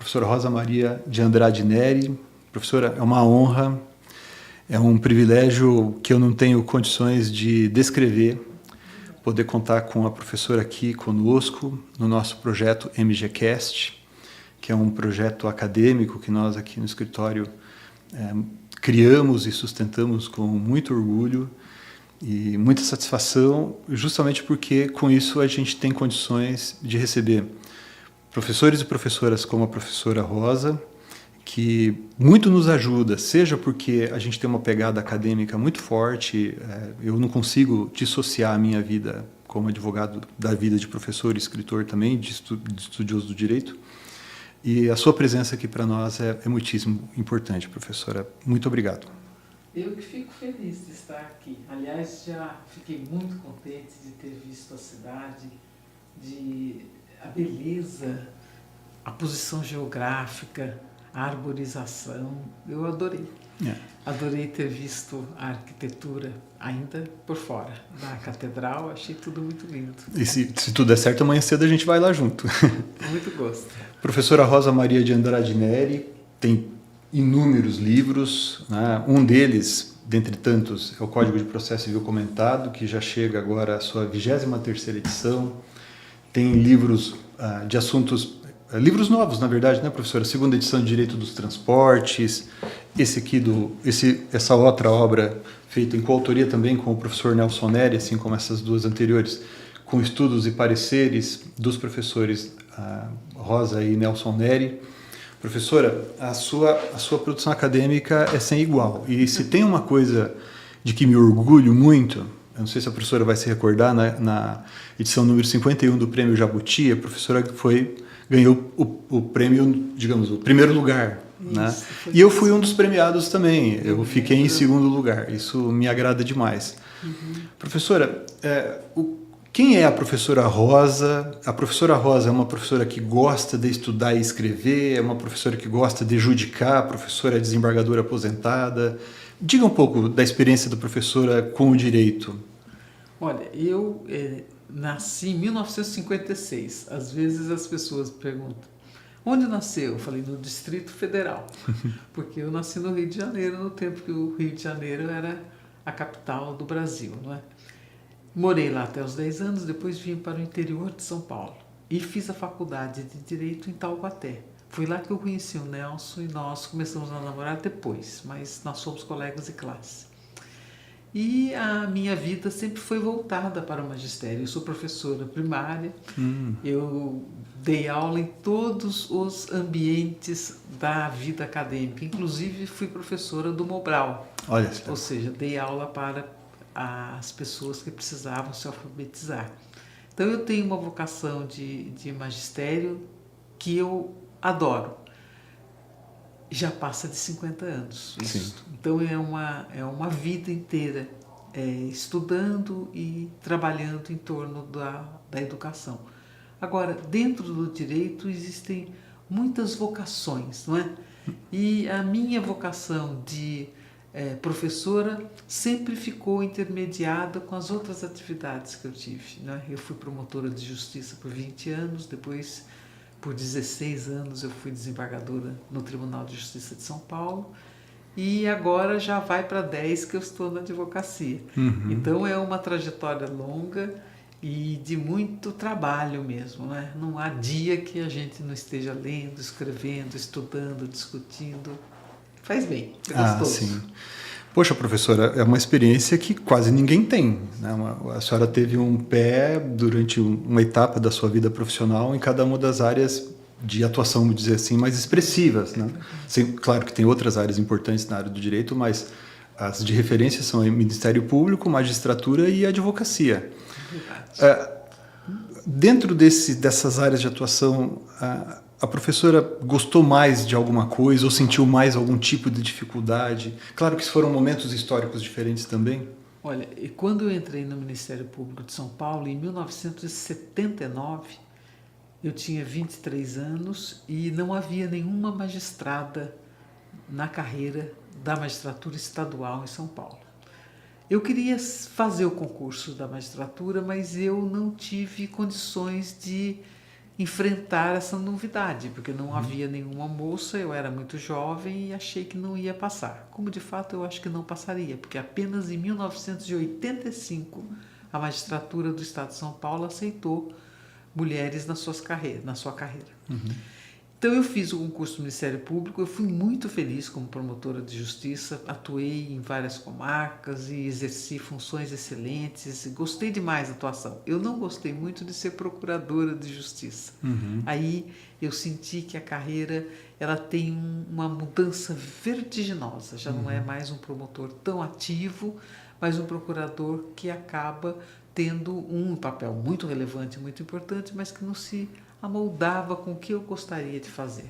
professora Rosa Maria de Andrade Neri. Professora, é uma honra, é um privilégio que eu não tenho condições de descrever, poder contar com a professora aqui conosco no nosso projeto MGCast, que é um projeto acadêmico que nós aqui no escritório criamos e sustentamos com muito orgulho e muita satisfação, justamente porque com isso a gente tem condições de receber professores e professoras como a professora Rosa, que muito nos ajuda, seja porque a gente tem uma pegada acadêmica muito forte, eu não consigo dissociar a minha vida como advogado da vida de professor e escritor também, de estudioso do direito, e a sua presença aqui para nós é muitíssimo importante, professora. Muito obrigado. Eu que fico feliz de estar aqui. Aliás, já fiquei muito contente de ter visto a cidade, a beleza, a posição geográfica, a arborização. Eu adorei. Adorei ter visto a arquitetura ainda por fora da catedral. Achei tudo muito lindo. E se tudo der certo, amanhã cedo a gente vai lá junto. Muito gosto. Professora Rosa Maria de Andrade Neri tem inúmeros livros, né? Um deles, dentre tantos, é o Código de Processo Civil Comentado, que já chega agora à sua 23ª edição. Tem livros de assuntos, livros novos, na verdade, né, professora? Segunda edição de Direito dos Transportes, essa outra obra feita em coautoria também com o professor Nelson Neri, assim como essas duas anteriores, com estudos e pareceres dos professores Rosa e Nelson Neri. Professora, a sua produção acadêmica é sem igual. E se tem uma coisa de que me orgulho muito, eu não sei se a professora vai se recordar, na edição número 51 do Prêmio Jabuti, a professora ganhou o prêmio, digamos, o primeiro lugar. Isso, né? E eu fui um dos premiados também. Eu fiquei em segundo lugar. Isso me agrada demais. Professora, quem é a professora Rosa? A professora Rosa é uma professora que gosta de estudar e escrever, é uma professora que gosta de judicar, professora desembargadora aposentada. Diga um pouco da experiência da professora com o direito. Olha, eu nasci em 1956. Às vezes as pessoas perguntam, onde nasceu? Eu falei, no Distrito Federal, porque eu nasci no Rio de Janeiro, no tempo que o Rio de Janeiro era a capital do Brasil, não é? Morei lá até os 10 anos, depois vim para o interior de São Paulo e fiz a faculdade de Direito em Taubaté. Foi lá que eu conheci o Nelson e nós começamos a namorar depois, mas nós somos colegas de classe. E a minha vida sempre foi voltada para o magistério. Eu sou professora primária, eu dei aula em todos os ambientes da vida acadêmica, inclusive fui professora do Mobral. Olha, ou seja, dei aula para as pessoas que precisavam se alfabetizar. Então eu tenho uma vocação de magistério que eu adoro. Já passa de 50 anos isso. Sim. Então é uma vida inteira estudando e trabalhando em torno da educação. Agora, dentro do direito existem muitas vocações, não é? E a minha vocação de professora sempre ficou intermediada com as outras atividades que eu tive, né? Eu fui promotora de justiça por 20 anos, depois por 16 anos eu fui desembargadora no Tribunal de Justiça de São Paulo e agora já vai para 10 que eu estou na advocacia. Então é uma trajetória longa e de muito trabalho mesmo, né? Não há dia que a gente não esteja lendo, escrevendo, estudando, discutindo. Faz bem, é gostoso. Sim. Poxa, professora, é uma experiência que quase ninguém tem, né? A senhora teve um pé durante uma etapa da sua vida profissional em cada uma das áreas de atuação, vamos dizer assim, mais expressivas, né? Claro que tem outras áreas importantes na área do direito, mas as de referência são o Ministério Público, magistratura e advocacia. Dentro dessas áreas de atuação, a professora gostou mais de alguma coisa ou sentiu mais algum tipo de dificuldade? Claro que foram momentos históricos diferentes também. Olha, e quando eu entrei no Ministério Público de São Paulo, em 1979, eu tinha 23 anos e não havia nenhuma magistrada na carreira da magistratura estadual em São Paulo. Eu queria fazer o concurso da magistratura, mas eu não tive condições de enfrentar essa novidade, porque não havia nenhuma moça, eu era muito jovem e achei que não ia passar. Como de fato eu acho que não passaria, porque apenas em 1985 a magistratura do Estado de São Paulo aceitou mulheres na sua carreira. Então eu fiz o concurso do Ministério Público, eu fui muito feliz como promotora de justiça, atuei em várias comarcas e exerci funções excelentes, gostei demais da atuação. Eu não gostei muito de ser procuradora de justiça. Aí eu senti que a carreira ela tem uma mudança vertiginosa, já não é mais um promotor tão ativo, mas um procurador que acaba tendo um papel muito relevante, muito importante, mas que não se amoldava com o que eu gostaria de fazer.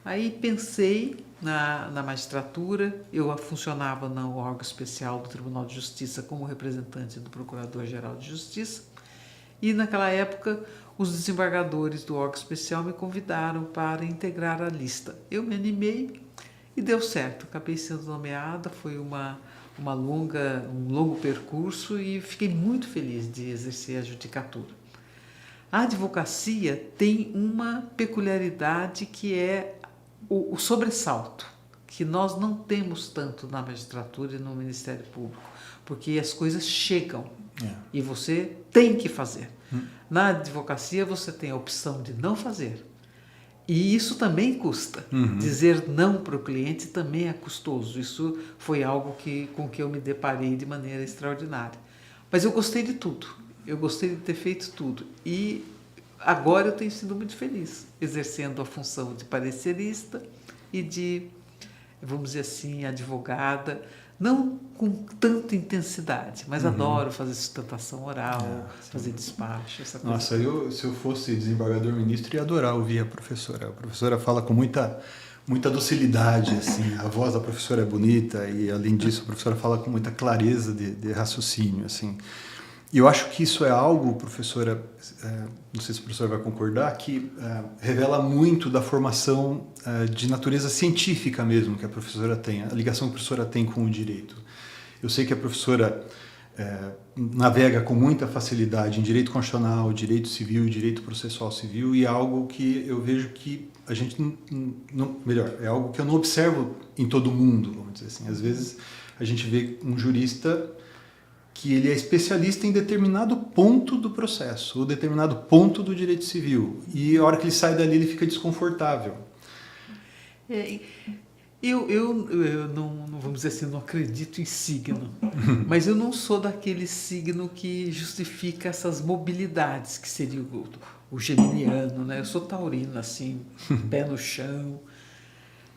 Aí pensei na magistratura, eu funcionava no órgão especial do Tribunal de Justiça como representante do Procurador-Geral de Justiça, e naquela época os desembargadores do órgão especial me convidaram para integrar a lista. Eu me animei e deu certo, acabei sendo nomeada, foi um longo percurso e fiquei muito feliz de exercer a judicatura. A advocacia tem uma peculiaridade que é o sobressalto, que nós não temos tanto na magistratura e no Ministério Público, porque as coisas chegam e você tem que fazer. Na advocacia você tem a opção de não fazer. E isso também custa. Dizer não para o cliente também é custoso. Isso foi algo com que eu me deparei de maneira extraordinária. Mas eu gostei de tudo. Eu gostei de ter feito tudo. E agora eu tenho sido muito feliz, exercendo a função de parecerista e de, vamos dizer assim, advogada, não com tanta intensidade, mas adoro fazer sustentação oral, fazer despacho, essa coisa. Nossa, se eu fosse desembargador-ministro, ia adorar ouvir a professora. A professora fala com muita docilidade, assim, a voz da professora é bonita e, além disso, a professora fala com muita clareza de raciocínio, assim. E eu acho que isso é algo, professora, não sei se a professora vai concordar, que revela muito da formação de natureza científica mesmo que a professora tem, a ligação que a professora tem com o direito. Eu sei que a professora navega com muita facilidade em direito constitucional, direito civil, direito processual civil, e é algo que eu vejo que a gente é algo que eu não observo em todo mundo, vamos dizer assim. Às vezes a gente vê um jurista que ele é especialista em determinado ponto do processo, ou determinado ponto do direito civil, e a hora que ele sai dali ele fica desconfortável. Eu não, vamos dizer assim, não acredito em signo, mas eu não sou daquele signo que justifica essas mobilidades, que seria o geminiano, né? Eu sou taurino, assim, pé no chão,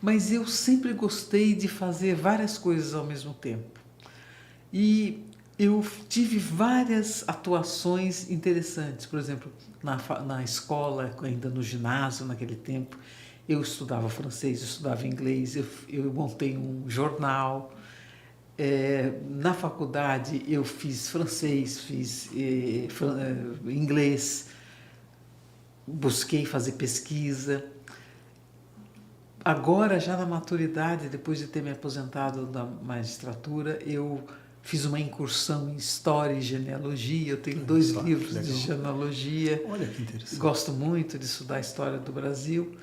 mas eu sempre gostei de fazer várias coisas ao mesmo tempo. E eu tive várias atuações interessantes. Por exemplo, na escola, ainda no ginásio, naquele tempo, eu estudava francês, eu estudava inglês, eu montei um jornal. Na faculdade, eu fiz francês, fiz inglês, busquei fazer pesquisa. Agora, já na maturidade, depois de ter me aposentado da magistratura, eu fiz uma incursão em História e Genealogia, eu tenho 2 livros de genealogia. Olha que interessante. Gosto muito de estudar a história do Brasil.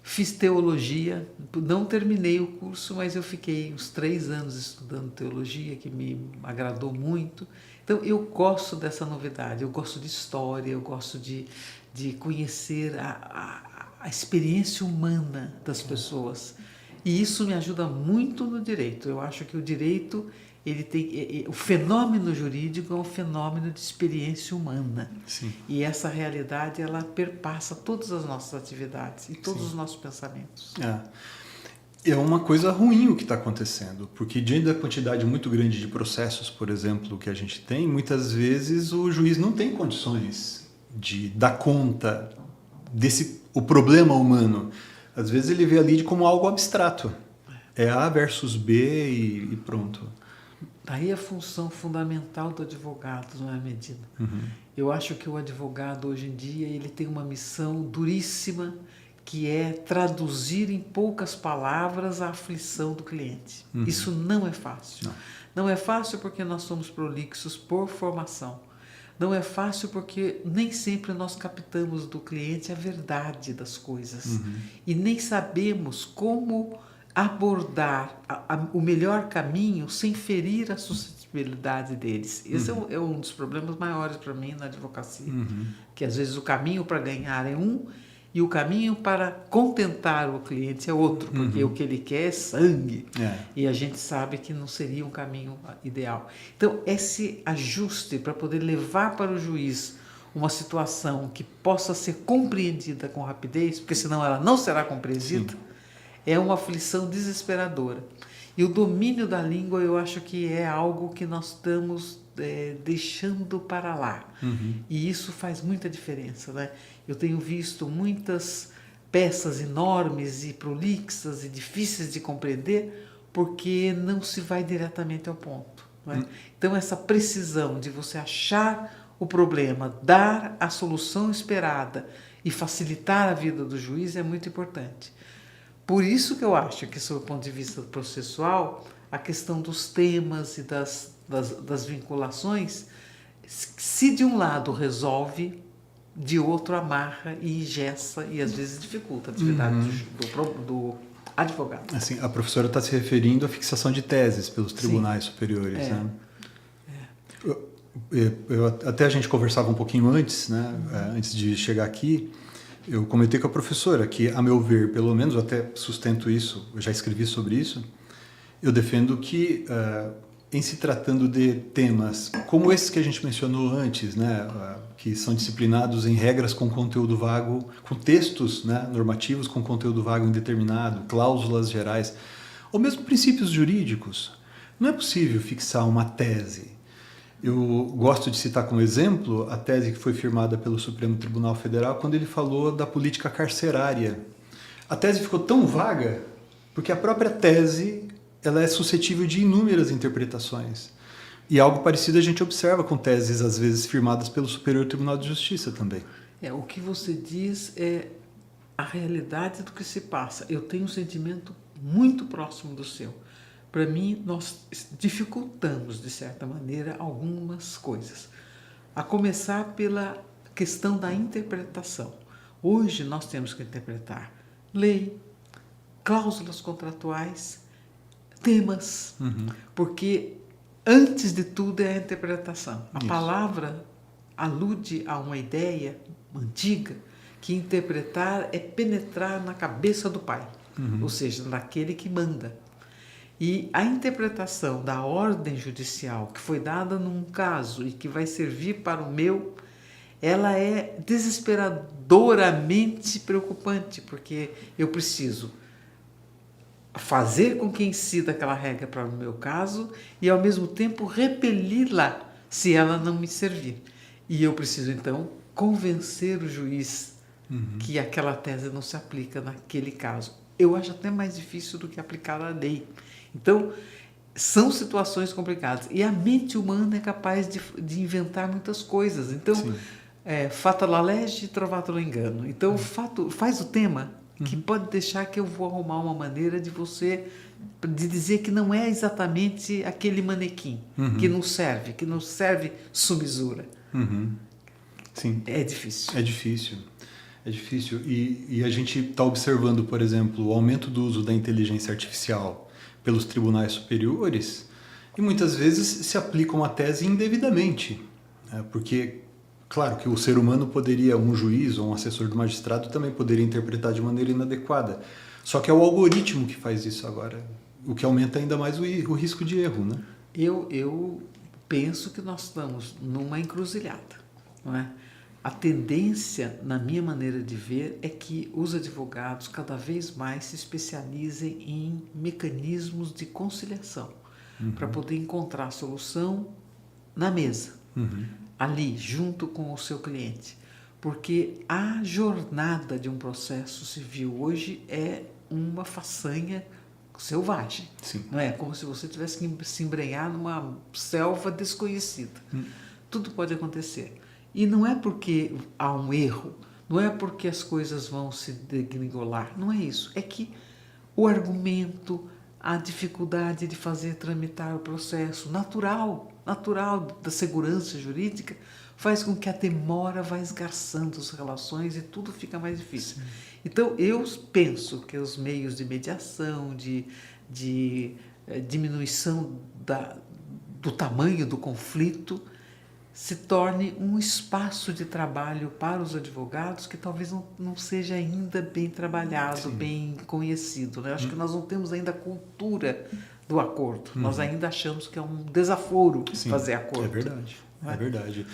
Fiz teologia, não terminei o curso, mas eu fiquei uns 3 anos estudando teologia, que me agradou muito. Então, eu gosto dessa novidade, eu gosto de história, eu gosto de conhecer a experiência humana das pessoas. E isso me ajuda muito no direito. Eu acho que o direito, ele tem, o fenômeno jurídico é um fenômeno de experiência humana. Sim. E essa realidade, ela perpassa todas as nossas atividades e todos os nossos pensamentos. É uma coisa ruim o que está acontecendo, porque diante da quantidade muito grande de processos, por exemplo, que a gente tem, muitas vezes o juiz não tem condições de dar conta o problema humano. Às vezes ele vê ali como algo abstrato. É A versus B e pronto. Daí a função fundamental do advogado, não é, Medina? Eu acho que o advogado, hoje em dia, ele tem uma missão duríssima, que é traduzir em poucas palavras a aflição do cliente. Isso não é fácil. Não é fácil porque nós somos prolixos por formação. Não é fácil porque nem sempre nós captamos do cliente a verdade das coisas e nem sabemos como abordar o melhor caminho sem ferir a suscetibilidade deles. Esse é um dos problemas maiores para mim na advocacia, que às vezes o caminho para ganhar é um e o caminho para contentar o cliente é outro, porque o que ele quer é sangue. E a gente sabe que não seria um caminho ideal. Então, esse ajuste para poder levar para o juiz uma situação que possa ser compreendida com rapidez, porque senão ela não será compreendida, é uma aflição desesperadora. E o domínio da língua, eu acho que é algo que nós estamos deixando para lá. E isso faz muita diferença, né? Eu tenho visto muitas peças enormes e prolixas e difíceis de compreender porque não se vai diretamente ao ponto, não é? Então, essa precisão de você achar o problema, dar a solução esperada e facilitar a vida do juiz é muito importante. Por isso que eu acho que, sob o ponto de vista processual, a questão dos temas e das vinculações, se de um lado resolve, de outro amarra e engessa e às vezes dificulta a atividade do advogado. Assim, a professora está se referindo à fixação de teses pelos tribunais superiores, né? Até a gente conversava um pouquinho antes, né? Antes de chegar aqui, eu comentei com a professora que, a meu ver, pelo menos, eu até sustento isso, eu já escrevi sobre isso, eu defendo que, em se tratando de temas como esses que a gente mencionou antes, né, que são disciplinados em regras com conteúdo vago, com textos, né, normativos com conteúdo vago indeterminado, cláusulas gerais, ou mesmo princípios jurídicos, não é possível fixar uma tese. Eu gosto de citar como exemplo a tese que foi firmada pelo Supremo Tribunal Federal quando ele falou da política carcerária. A tese ficou tão vaga porque a própria tese ela é suscetível de inúmeras interpretações. E algo parecido a gente observa com teses, às vezes, firmadas pelo Superior Tribunal de Justiça também. O que você diz é a realidade do que se passa. Eu tenho um sentimento muito próximo do seu. Para mim, nós dificultamos, de certa maneira, algumas coisas. A começar pela questão da interpretação. Hoje, nós temos que interpretar lei, cláusulas contratuais, temas, porque antes de tudo é a interpretação. A palavra alude a uma ideia antiga que interpretar é penetrar na cabeça do pai, ou seja, naquele que manda. E a interpretação da ordem judicial que foi dada num caso e que vai servir para o meu, ela é desesperadoramente preocupante, porque eu preciso fazer com que incida aquela regra para o meu caso e, ao mesmo tempo, repeli-la se ela não me servir. E eu preciso, então, convencer o juiz que aquela tese não se aplica naquele caso. Eu acho até mais difícil do que aplicar a lei. Então, são situações complicadas. E a mente humana é capaz de inventar muitas coisas. Então, fata la legge, trovato l'ingano. Então, faz o tema que pode deixar que eu vou arrumar uma maneira de dizer que não é exatamente aquele manequim, que não serve submisura. Sim. É difícil. É difícil. É difícil. E a gente está observando, por exemplo, o aumento do uso da inteligência artificial pelos tribunais superiores e muitas vezes se aplica uma tese indevidamente, né? Porque claro que o ser humano poderia, um juiz ou um assessor do magistrado também poderia interpretar de maneira inadequada. Só que é o algoritmo que faz isso agora, o que aumenta ainda mais o risco de erro, né? Eu penso que nós estamos numa encruzilhada, não é? A tendência, na minha maneira de ver, é que os advogados cada vez mais se especializem em mecanismos de conciliação, para poder encontrar a solução na mesa, ali, junto com o seu cliente. Porque a jornada de um processo civil hoje é uma façanha selvagem. Sim. Não é? Como se você tivesse que se embrenhar numa selva desconhecida. Tudo pode acontecer. E não é porque há um erro, não é porque as coisas vão se degringolar, não é isso. É que o argumento, a dificuldade de fazer tramitar o processo natural da segurança jurídica faz com que a demora vá esgarçando as relações e tudo fica mais difícil. Então, eu penso que os meios de mediação, de diminuição do tamanho do conflito, se torne um espaço de trabalho para os advogados que talvez não seja ainda bem trabalhado, bem conhecido. Né? Acho que nós não temos ainda a cultura do acordo. Nós ainda achamos que é um desaforo fazer acordo. É verdade. É verdade.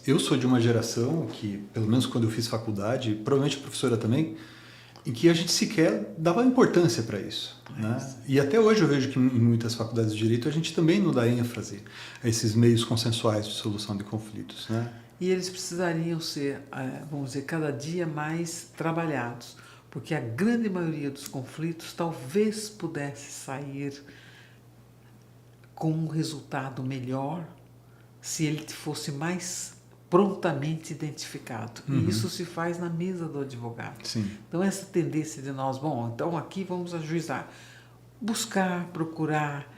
Eu sou de uma geração que, pelo menos quando eu fiz faculdade, provavelmente a professora também, em que a gente sequer dava importância para isso. Né? E até hoje eu vejo que em muitas faculdades de Direito a gente também não dá ênfase a esses meios consensuais de solução de conflitos. Né? E eles precisariam ser, vamos dizer, cada dia mais trabalhados, porque a grande maioria dos conflitos talvez pudesse sair com um resultado melhor se ele fosse mais prontamente identificado. E isso se faz na mesa do advogado. Sim. Então, essa tendência de nós, então aqui vamos ajuizar, buscar, procurar,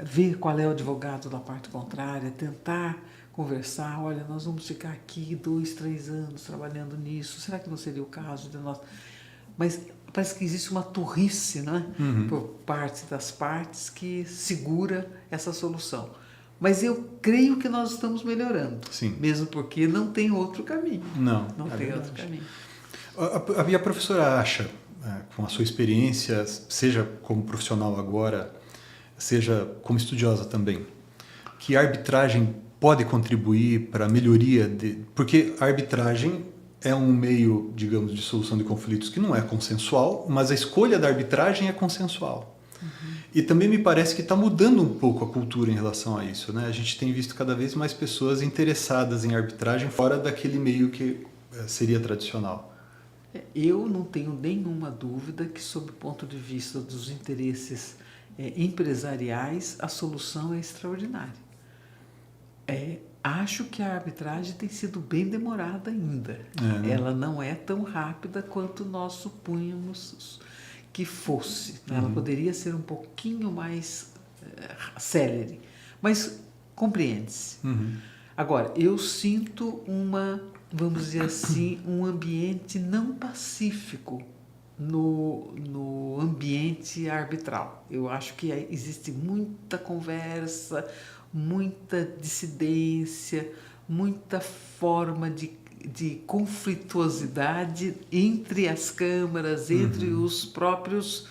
ver qual é o advogado da parte contrária, tentar conversar, olha, nós vamos ficar aqui 2, 3 anos trabalhando nisso, será que não seria o caso de nós? Mas parece que existe uma turrice, né, por parte das partes que segura essa solução. Mas eu creio que nós estamos melhorando, mesmo porque não tem outro caminho. Não tem outro caminho. A professora acha, com a sua experiência, seja como profissional agora, seja como estudiosa também, que a arbitragem pode contribuir para a melhoria porque a arbitragem é um meio, digamos, de solução de conflitos que não é consensual, mas a escolha da arbitragem é consensual. E também me parece que está mudando um pouco a cultura em relação a isso. Né? A gente tem visto cada vez mais pessoas interessadas em arbitragem fora daquele meio que seria tradicional. Eu não tenho nenhuma dúvida que, sob o ponto de vista dos interesses empresariais, a solução é extraordinária. Acho que a arbitragem tem sido bem demorada ainda. Ela não é tão rápida quanto nós supunhamos que fosse. Ela poderia ser um pouquinho mais célere, mas compreende-se. Agora, eu sinto vamos dizer assim, um ambiente não pacífico no ambiente arbitral. Eu acho que existe muita conversa, muita dissidência, muita forma de conflituosidade entre as câmaras, entre os próprios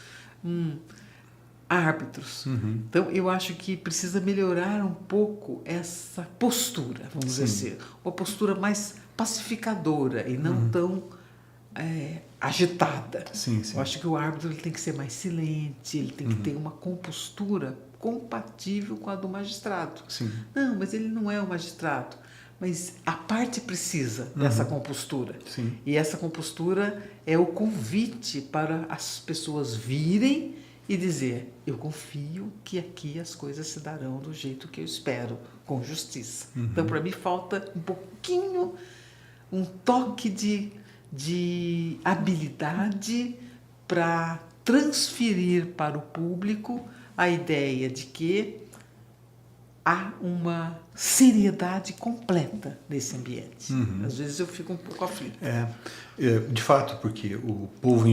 árbitros. Então, eu acho que precisa melhorar um pouco essa postura, vamos dizer assim, uma postura mais pacificadora e não tão agitada. Eu acho que o árbitro ele tem que ser mais silente, ele tem que ter uma compostura compatível com a do magistrado. Não, mas ele não é o magistrado. Mas a parte precisa dessa compostura. E essa compostura é o convite para as pessoas virem e dizer, eu confio que aqui as coisas se darão do jeito que eu espero, com justiça. Então, para mim, falta um pouquinho, um toque de habilidade para transferir para o público a ideia de que há uma seriedade completa nesse ambiente. Às vezes eu fico um pouco aflito. De fato, porque o povo,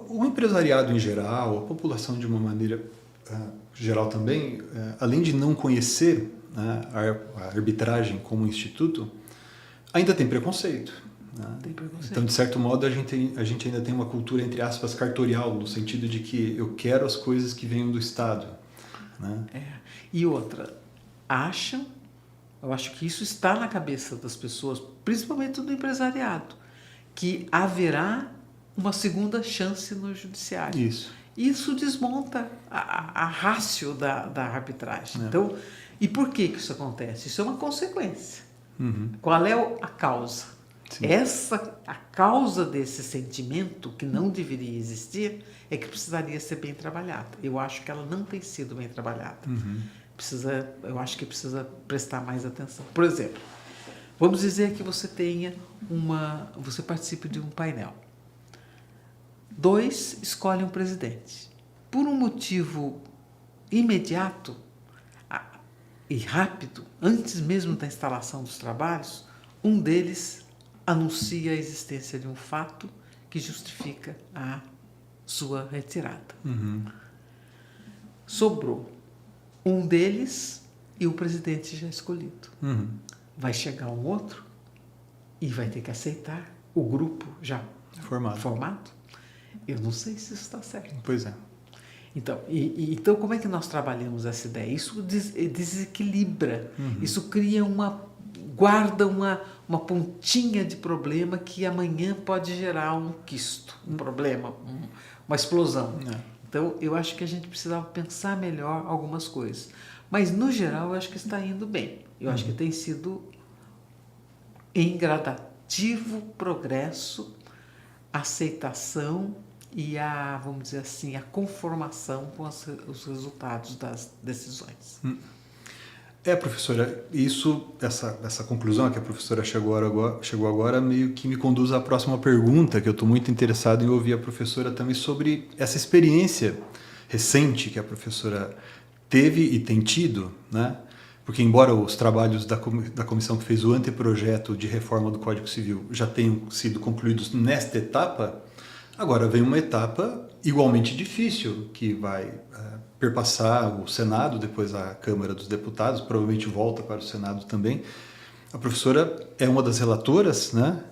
o empresariado em geral, a população de uma maneira geral também, além de não conhecer a arbitragem como instituto, ainda tem preconceito. Tem preconceito. Então, de certo modo, a gente ainda tem uma cultura, entre aspas, cartorial, no sentido de que eu quero as coisas que venham do Estado. Né? E outra, eu acho que isso está na cabeça das pessoas, principalmente do empresariado, que haverá uma segunda chance no judiciário. Isso desmonta a ratio da arbitragem. Então, e por que isso acontece? Isso é uma consequência. Qual é a causa? A causa desse sentimento, que não deveria existir, é que precisaria ser bem trabalhada. Eu acho que ela não tem sido bem trabalhada. Eu acho que precisa prestar mais atenção. Por exemplo, vamos dizer que você você participe de um painel. 2 escolhem um presidente. Por um motivo imediato, e rápido, antes mesmo da instalação dos trabalhos, um deles anuncia a existência de um fato que justifica a sua retirada. Sobrou um deles e o presidente já escolhido. Vai chegar um outro e vai ter que aceitar o grupo já formado. Eu não sei se isso está certo. Pois é. Então, então, como é que nós trabalhamos essa ideia? Isso desequilibra, isso cria guarda uma pontinha de problema que amanhã pode gerar um quisto, um problema, uma explosão. Então, eu acho que a gente precisava pensar melhor algumas coisas. Mas, no geral, eu acho que está indo bem. Eu acho que tem sido em gradativo progresso, aceitação e vamos dizer assim, a conformação com os resultados das decisões. Professora, essa conclusão que a professora chegou agora meio que me conduz à próxima pergunta, que eu estou muito interessado em ouvir a professora também sobre essa experiência recente que a professora teve e tem tido, né? Porque embora os trabalhos da comissão que fez o anteprojeto de reforma do Código Civil já tenham sido concluídos nesta etapa, agora vem uma etapa igualmente difícil, que vai perpassar o Senado, depois a Câmara dos Deputados, provavelmente volta para o Senado também. A professora é uma das relatoras, né?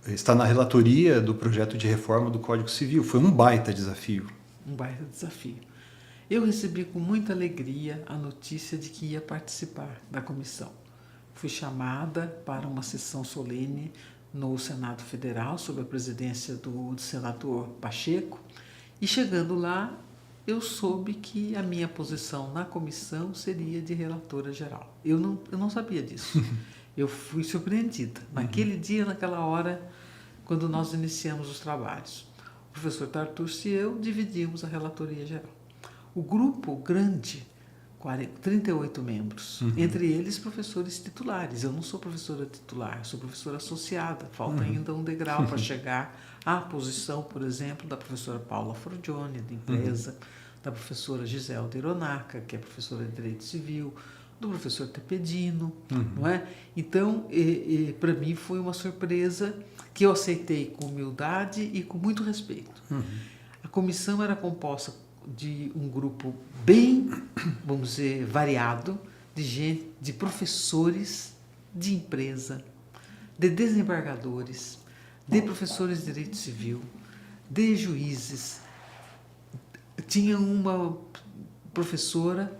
Está na relatoria do projeto de reforma do Código Civil. Foi um baita desafio. Um baita desafio. Eu recebi com muita alegria a notícia de que ia participar da comissão. Fui chamada para uma sessão solene no Senado Federal, sob a presidência do senador Pacheco, e chegando lá, eu soube que a minha posição na comissão seria de relatora geral. Eu não sabia disso. Eu fui surpreendida. Naquele dia, naquela hora, quando nós iniciamos os trabalhos. O professor Tartucci e eu dividimos a relatoria geral. O grupo grande, 38 membros, entre eles professores titulares. Eu não sou professora titular, sou professora associada. Falta ainda um degrau para chegar à posição, por exemplo, da professora Paula Forgione, de empresa, da professora Giselda Ironaca, que é professora de Direito Civil, do professor Tepedino, não é? Então, para mim foi uma surpresa que eu aceitei com humildade e com muito respeito. A comissão era composta de um grupo bem, vamos dizer, variado, de professores de empresa, de desembargadores, de professores de direito civil, de juízes. Tinha uma professora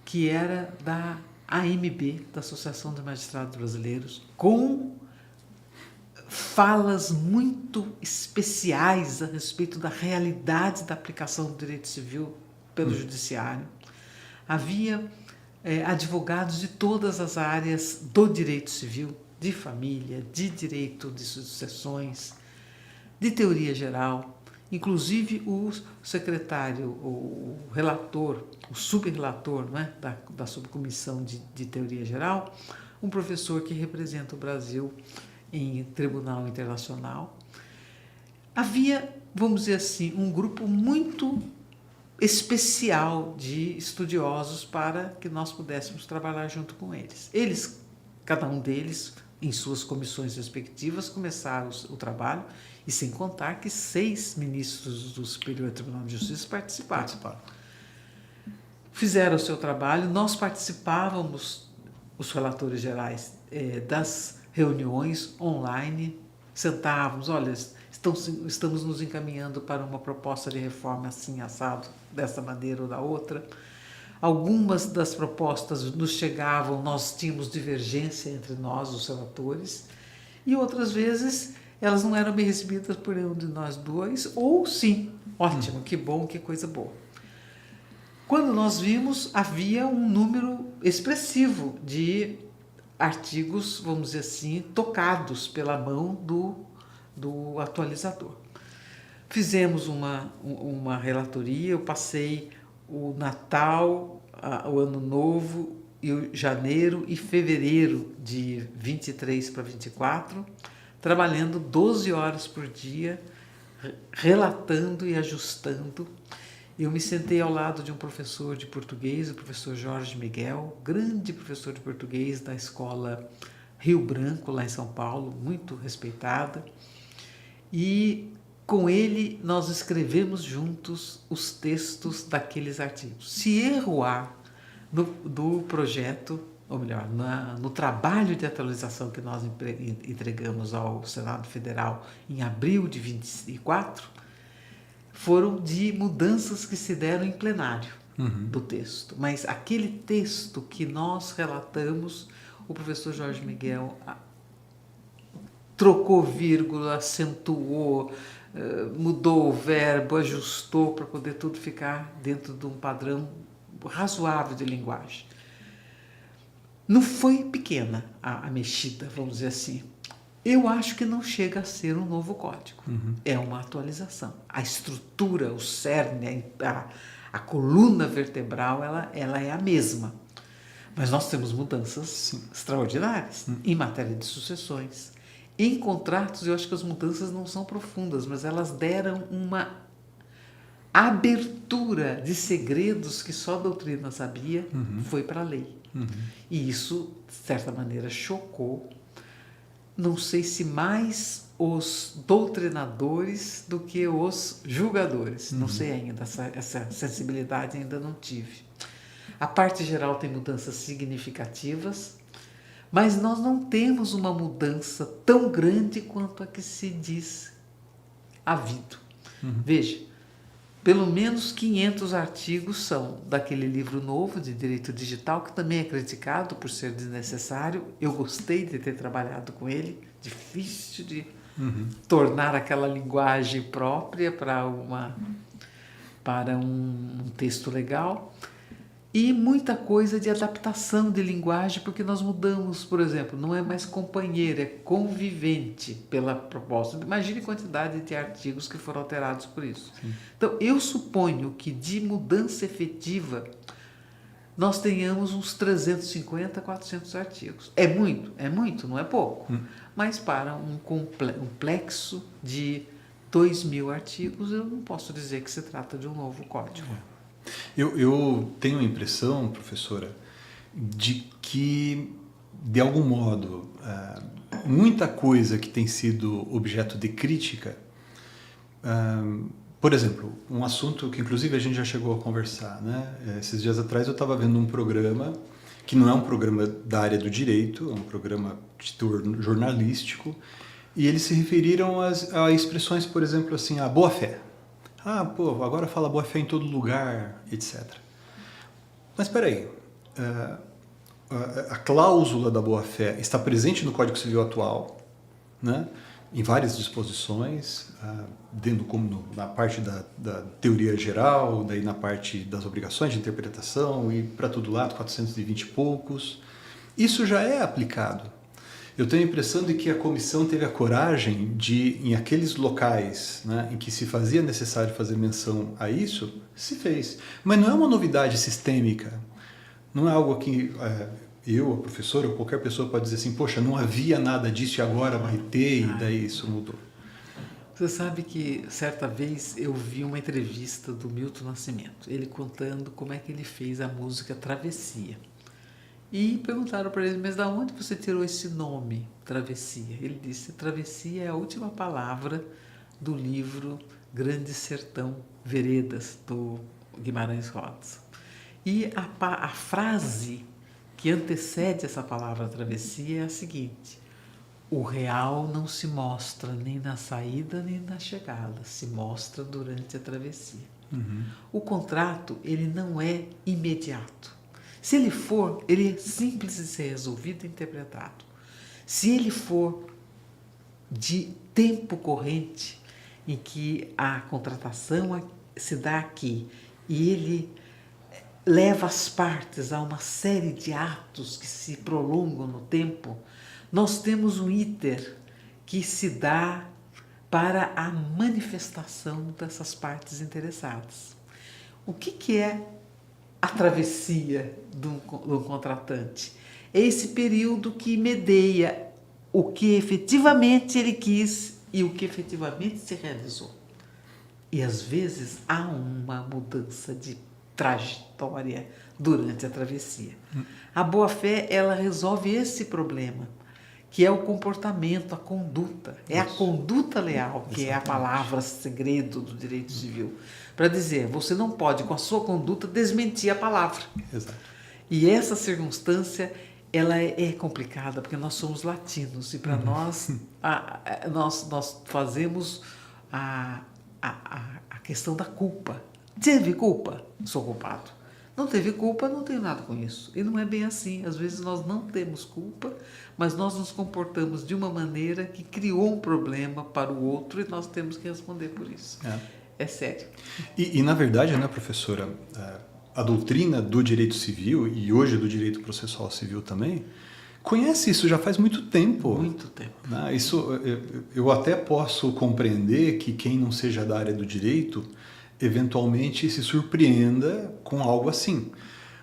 que era da AMB, da Associação de Magistrados Brasileiros, com falas muito especiais a respeito da realidade da aplicação do direito civil pelo judiciário. Havia advogados de todas as áreas do direito civil, de família, de direito de sucessões, de teoria geral, inclusive o secretário, o relator, o subrelator, não é? da subcomissão de teoria geral, um professor que representa o Brasil em tribunal internacional. Havia, vamos dizer assim, um grupo muito especial de estudiosos para que nós pudéssemos trabalhar junto com eles. Cada um deles, em suas comissões respectivas, começaram o trabalho, e sem contar que 6 ministros do Superior Tribunal de Justiça participaram. Fizeram o seu trabalho, nós participávamos, os relatores gerais, das reuniões online, sentávamos, olha, estamos nos encaminhando para uma proposta de reforma assim, assado, dessa maneira ou da outra. Algumas das propostas nos chegavam, nós tínhamos divergência entre nós, os relatores, e outras vezes elas não eram bem recebidas por nenhum de nós dois, ou sim, ótimo, que bom, que coisa boa. Quando nós vimos, havia um número expressivo de artigos, vamos dizer assim, tocados pela mão do atualizador. Fizemos uma relatoria, eu passei o Natal, o Ano Novo, e o janeiro e fevereiro de 23 para 24, trabalhando 12 horas por dia, relatando e ajustando. Eu me sentei ao lado de um professor de português, o professor Jorge Miguel, grande professor de português da escola Rio Branco, lá em São Paulo, muito respeitada. E com ele nós escrevemos juntos os textos daqueles artigos. Se erro há do projeto, ou melhor, no trabalho de atualização que nós entregamos ao Senado Federal em abril de 24, foram de mudanças que se deram em plenário do texto. Mas aquele texto que nós relatamos, o professor Jorge Miguel trocou vírgula, acentuou, mudou o verbo, ajustou para poder tudo ficar dentro de um padrão razoável de linguagem. Não foi pequena a mexida, vamos dizer assim. Eu acho que não chega a ser um novo código. É uma atualização. A estrutura, o cerne, a coluna vertebral, ela é a mesma. Mas nós temos mudanças extraordinárias em matéria de sucessões. Em contratos, eu acho que as mudanças não são profundas, mas elas deram uma abertura de segredos que só a doutrina sabia, foi para a lei. E isso, de certa maneira, chocou, não sei se mais os doutrinadores do que os julgadores. Não sei ainda, essa sensibilidade ainda não tive. A parte geral tem mudanças significativas, mas nós não temos uma mudança tão grande quanto a que se diz havido. Veja, pelo menos 500 artigos são daquele livro novo de direito digital, que também é criticado por ser desnecessário. Eu gostei de ter trabalhado com ele, difícil de tornar aquela linguagem própria para um texto legal. E muita coisa de adaptação de linguagem, porque nós mudamos, por exemplo, não é mais companheiro, é convivente pela proposta. Imagine a quantidade de artigos que foram alterados por isso. Então, eu suponho que de mudança efetiva nós tenhamos uns 350, 400 artigos. É muito, não é pouco. Mas para um complexo de 2.000 artigos, eu não posso dizer que se trata de um novo código. Eu tenho a impressão, professora, de que, de algum modo, muita coisa que tem sido objeto de crítica, por exemplo, um assunto que inclusive a gente já chegou a conversar, né? Esses dias atrás eu estava vendo um programa, que não é um programa da área do direito, é um programa de teor jornalístico, e eles se referiram a expressões, por exemplo, assim, a boa-fé. Agora fala boa-fé em todo lugar, etc. Mas espera aí, a cláusula da boa-fé está presente no Código Civil atual, né? Em várias disposições, na parte da teoria geral, daí na parte das obrigações de interpretação e para todo lado, 420 e poucos. Isso já é aplicado. Eu tenho a impressão de que a comissão teve a coragem de, em aqueles locais, né, em que se fazia necessário fazer menção a isso, se fez. Mas não é uma novidade sistêmica. Não é algo que eu, a professora, ou qualquer pessoa pode dizer assim, poxa, não havia nada disso e agora vai ter, e daí isso mudou. Você sabe que, certa vez, eu vi uma entrevista do Milton Nascimento, ele contando como é que ele fez a música Travessia. E perguntaram para ele, mas de onde você tirou esse nome, Travessia? Ele disse, Travessia é a última palavra do livro Grande Sertão Veredas, do Guimarães Rosa. E a frase que antecede essa palavra travessia é a seguinte: o real não se mostra nem na saída nem na chegada, se mostra durante a travessia. O contrato, ele não é imediato. Se ele for, ele é simples de ser resolvido e interpretado. Se ele for de tempo corrente, em que a contratação se dá aqui e ele leva as partes a uma série de atos que se prolongam no tempo, nós temos um iter que se dá para a manifestação dessas partes interessadas. O que é a travessia do contratante? É esse período que medeia o que efetivamente ele quis e o que efetivamente se realizou. E às vezes há uma mudança de trajetória durante a travessia. A boa-fé, ela resolve esse problema, que é o comportamento, a conduta. É a conduta leal, que é a palavra segredo do direito civil. Para dizer, você não pode, com a sua conduta, desmentir a palavra. Exato. E essa circunstância, ela é complicada, porque nós somos latinos, e para nós, nós fazemos a questão da culpa. Teve culpa? Sou culpado. Não teve culpa, não tenho nada com isso. E não é bem assim. Às vezes nós não temos culpa, mas nós nos comportamos de uma maneira que criou um problema para o outro e nós temos que responder por isso. É sério. E na verdade, né, professora, a doutrina do direito civil, e hoje do direito processual civil também, conhece isso já faz muito tempo. Muito tempo. Né? Isso, eu até posso compreender que quem não seja da área do direito eventualmente se surpreenda com algo assim.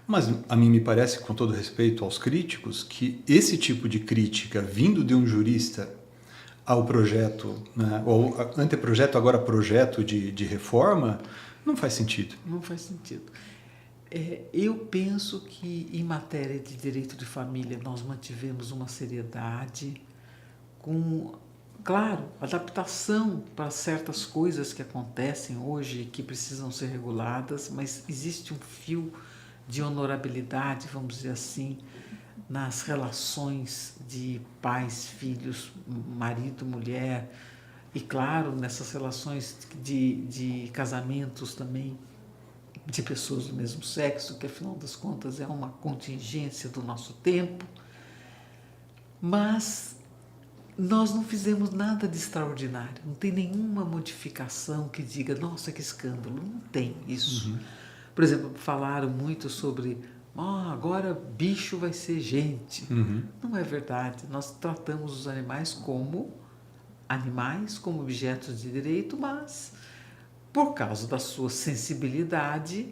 Mas a mim me parece, com todo respeito aos críticos, que esse tipo de crítica vindo de um jurista ao projeto, né, ou anteprojeto, agora projeto de reforma, não faz sentido. Não faz sentido. Eu penso que em matéria de direito de família nós mantivemos uma seriedade com, claro, adaptação para certas coisas que acontecem hoje e que precisam ser reguladas, mas existe um fio de honorabilidade, vamos dizer assim, nas relações de pais, filhos, marido, mulher, e claro, nessas relações de casamentos também, de pessoas do mesmo sexo, que afinal das contas é uma contingência do nosso tempo. Mas nós não fizemos nada de extraordinário, não tem nenhuma modificação que diga, nossa, que escândalo, não tem isso. Por exemplo, falaram muito sobre, agora bicho vai ser gente. Não é verdade, nós tratamos os animais, como objetos de direito, mas por causa da sua sensibilidade,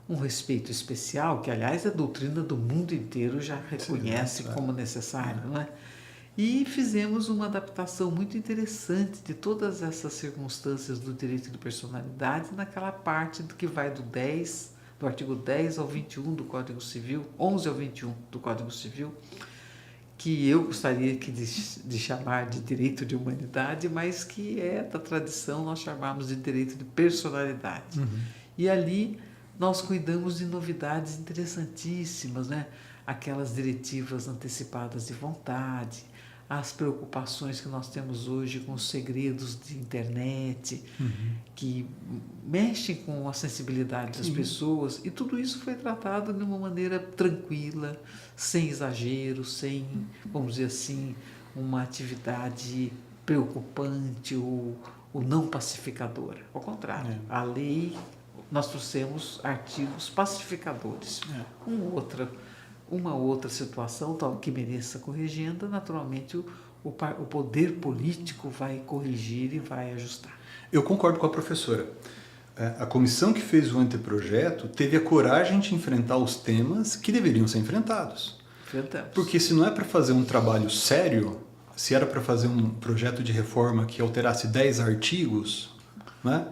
um respeito especial, que aliás a doutrina do mundo inteiro já reconhece como necessário, não é? E fizemos uma adaptação muito interessante de todas essas circunstâncias do direito de personalidade naquela parte do que vai do artigo 10 ao 21 do Código Civil, 11 ao 21 do Código Civil, que eu gostaria de chamar de direito de humanidade, mas que é da tradição nós chamamos de direito de personalidade. E ali nós cuidamos de novidades interessantíssimas, né? Aquelas diretivas antecipadas de vontade, as preocupações que nós temos hoje com os segredos de internet, que mexem com a sensibilidade das pessoas, e tudo isso foi tratado de uma maneira tranquila, sem exagero, sem, vamos dizer assim, uma atividade preocupante ou não pacificadora. Ao contrário, a lei, nós trouxemos artigos pacificadores. Uma outra situação tal que mereça corrigenda, naturalmente o poder político vai corrigir e vai ajustar. Eu concordo com a professora. A comissão que fez o anteprojeto teve a coragem de enfrentar os temas que deveriam ser enfrentados. Enfrentamos. Porque se não é para fazer um trabalho sério, se era para fazer um projeto de reforma que alterasse 10 artigos, né?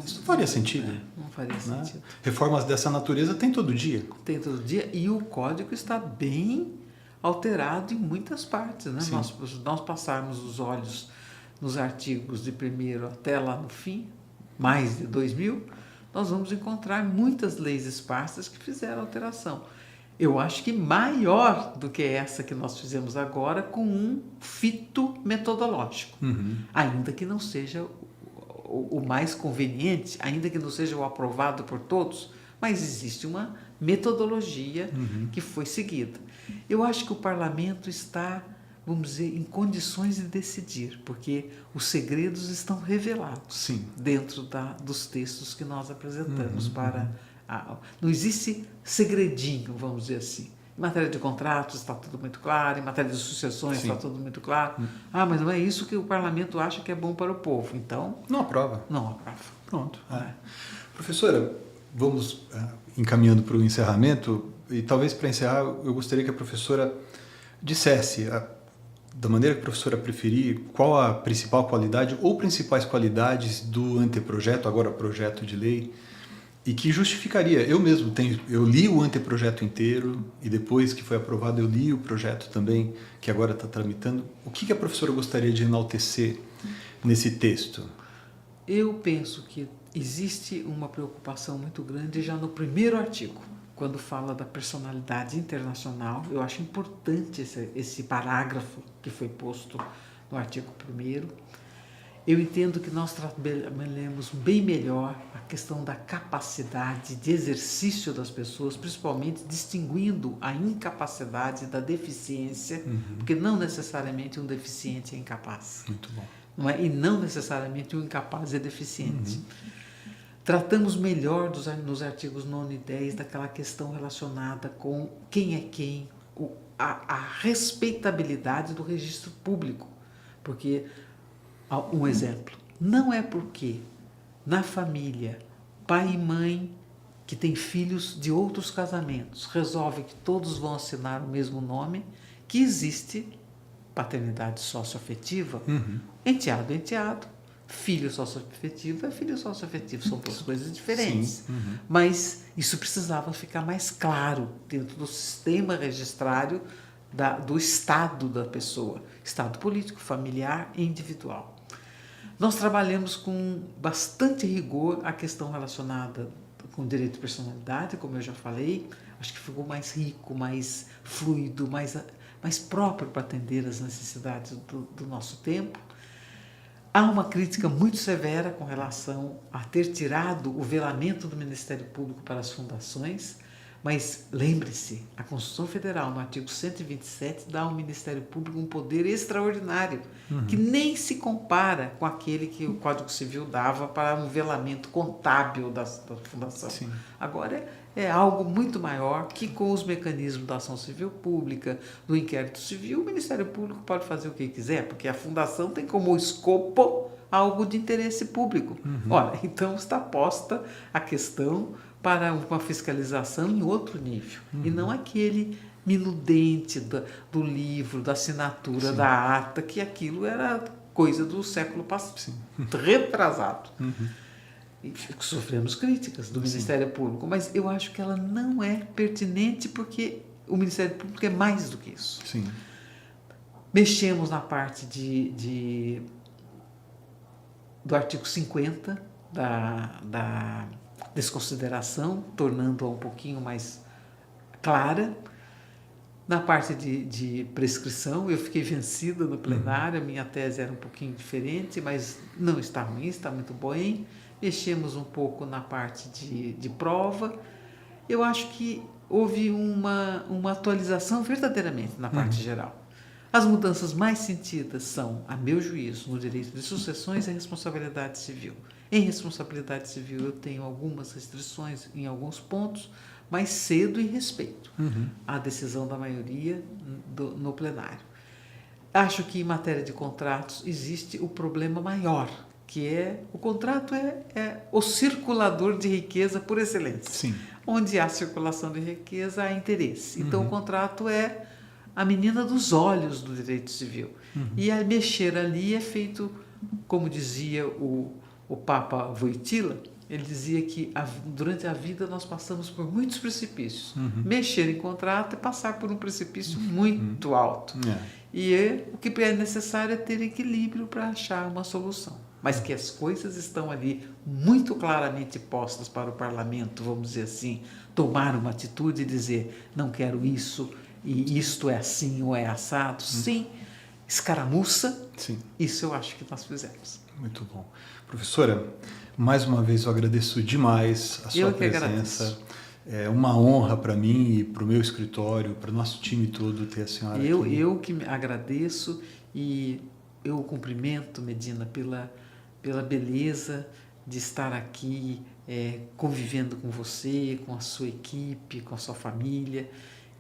Isso não faria sentido. Não faria sentido. Reformas dessa natureza tem todo dia. Tem todo dia, e o código está bem alterado em muitas partes. Né? Nós passarmos os olhos nos artigos de primeiro até lá no fim, mais de 2000, nós vamos encontrar muitas leis esparsas que fizeram alteração. Eu acho que maior do que essa que nós fizemos agora, com um fito metodológico, ainda que não seja o mais conveniente, ainda que não seja o aprovado por todos, mas existe uma metodologia que foi seguida. Eu acho que o parlamento está, vamos dizer, em condições de decidir, porque os segredos estão revelados dentro dos textos que nós apresentamos não existe segredinho, vamos dizer assim. Em matéria de contratos está tudo muito claro, em matéria de sucessões está tudo muito claro. Mas não é isso que o parlamento acha que é bom para o povo, então... Não aprova. Não aprova. Pronto. Professora, vamos encaminhando para o encerramento, e talvez para encerrar eu gostaria que a professora dissesse, da maneira que a professora preferir, qual a principal qualidade ou principais qualidades do anteprojeto, agora projeto de lei, e que justificaria. Eu li o anteprojeto inteiro e depois que foi aprovado eu li o projeto também, que agora está tramitando. O que a professora gostaria de enaltecer nesse texto? Eu penso que existe uma preocupação muito grande já no primeiro artigo, quando fala da personalidade internacional. Eu acho importante esse parágrafo que foi posto no artigo 1º. Eu entendo que nós trabalhamos bem melhor a questão da capacidade de exercício das pessoas, principalmente distinguindo a incapacidade da deficiência, porque não necessariamente um deficiente é incapaz. Muito bom. Não é? E não necessariamente um incapaz é deficiente. Tratamos melhor nos artigos 9 e 10 daquela questão relacionada com quem é quem, a respeitabilidade do registro público. Porque, um exemplo, não é porque na família, pai e mãe que têm filhos de outros casamentos resolvem que todos vão assinar o mesmo nome, que existe paternidade socioafetiva, enteado é enteado, filho socioafetivo é filho socioafetivo, são duas coisas diferentes. Mas isso precisava ficar mais claro dentro do sistema registrário do estado da pessoa, estado político, familiar e individual. Nós trabalhamos com bastante rigor a questão relacionada com o direito de personalidade, como eu já falei, acho que ficou mais rico, mais fluido, mais próprio para atender às necessidades do nosso tempo. Há uma crítica muito severa com relação a ter tirado o velamento do Ministério Público para as fundações, mas lembre-se, a Constituição Federal, no artigo 127, dá ao Ministério Público um poder extraordinário, que nem se compara com aquele que o Código Civil dava para um velamento contábil da fundação. Sim. Agora é algo muito maior que, com os mecanismos da ação civil pública, do inquérito civil, o Ministério Público pode fazer o que quiser, porque a fundação tem como escopo algo de interesse público. Ora, então está posta a questão para uma fiscalização em outro nível, e não aquele minudente do livro, da assinatura, Sim. da ata, que aquilo era coisa do século passado, retrasado. E sofremos críticas do Ministério Público, mas eu acho que ela não é pertinente porque o Ministério Público é mais do que isso. Sim. Mexemos na parte do artigo 50 da desconsideração, tornando-a um pouquinho mais clara. Na parte de prescrição, eu fiquei vencida no plenário, a minha tese era um pouquinho diferente, mas não está ruim, está muito bem. Mexemos um pouco na parte de prova. Eu acho que houve uma atualização verdadeiramente na parte geral. As mudanças mais sentidas são, a meu juízo, no direito de sucessões e responsabilidade civil. Em responsabilidade civil eu tenho algumas restrições em alguns pontos, mas cedo e respeito à decisão da maioria no plenário. Acho que em matéria de contratos existe o problema maior, que é o contrato é o circulador de riqueza por excelência. Sim. Onde há circulação de riqueza, há interesse. Então o contrato é a menina dos olhos do direito civil. E a mexer ali é feito, como dizia o Papa Wojtyla, ele dizia que durante a vida nós passamos por muitos precipícios. Mexer em contrato é passar por um precipício muito alto. E o que é necessário é ter equilíbrio para achar uma solução. Mas que as coisas estão ali muito claramente postas para o parlamento, vamos dizer assim, tomar uma atitude e dizer, não quero isso, e isto é assim ou é assado. Sim, escaramuça. Sim. Isso eu acho que nós fizemos. Muito bom. Professora, mais uma vez eu agradeço demais a sua presença. É uma honra para mim e para o meu escritório, para o nosso time todo ter a senhora aqui. Eu que agradeço e eu cumprimento, Medina, pela beleza de estar aqui convivendo com você, com a sua equipe, com a sua família.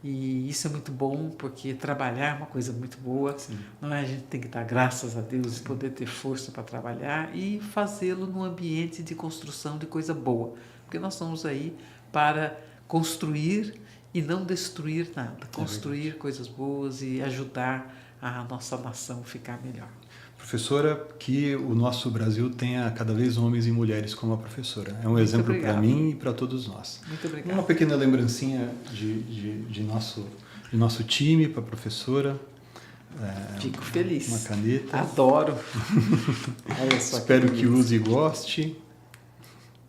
E isso é muito bom, porque trabalhar é uma coisa muito boa. Sim. Não é? A gente tem que dar graças a Deus e poder ter força para trabalhar e fazê-lo num ambiente de construção de coisa boa. Porque nós estamos aí para construir e não destruir nada. Construir coisas boas e ajudar a nossa nação ficar melhor. Professora, que o nosso Brasil tenha cada vez homens e mulheres como a professora. É um exemplo para mim e para todos nós. Muito obrigada. Uma pequena lembrancinha de nosso time para a professora. Fico feliz. Uma caneta. Adoro. Olha só. Espero que use e goste.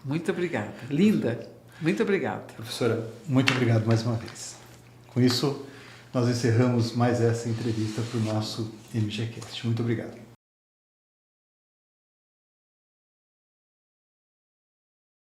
Muito obrigada. Linda. Muito obrigada. Professora, muito obrigado mais uma vez. Com isso, nós encerramos mais essa entrevista para o nosso MGCast. Muito obrigado.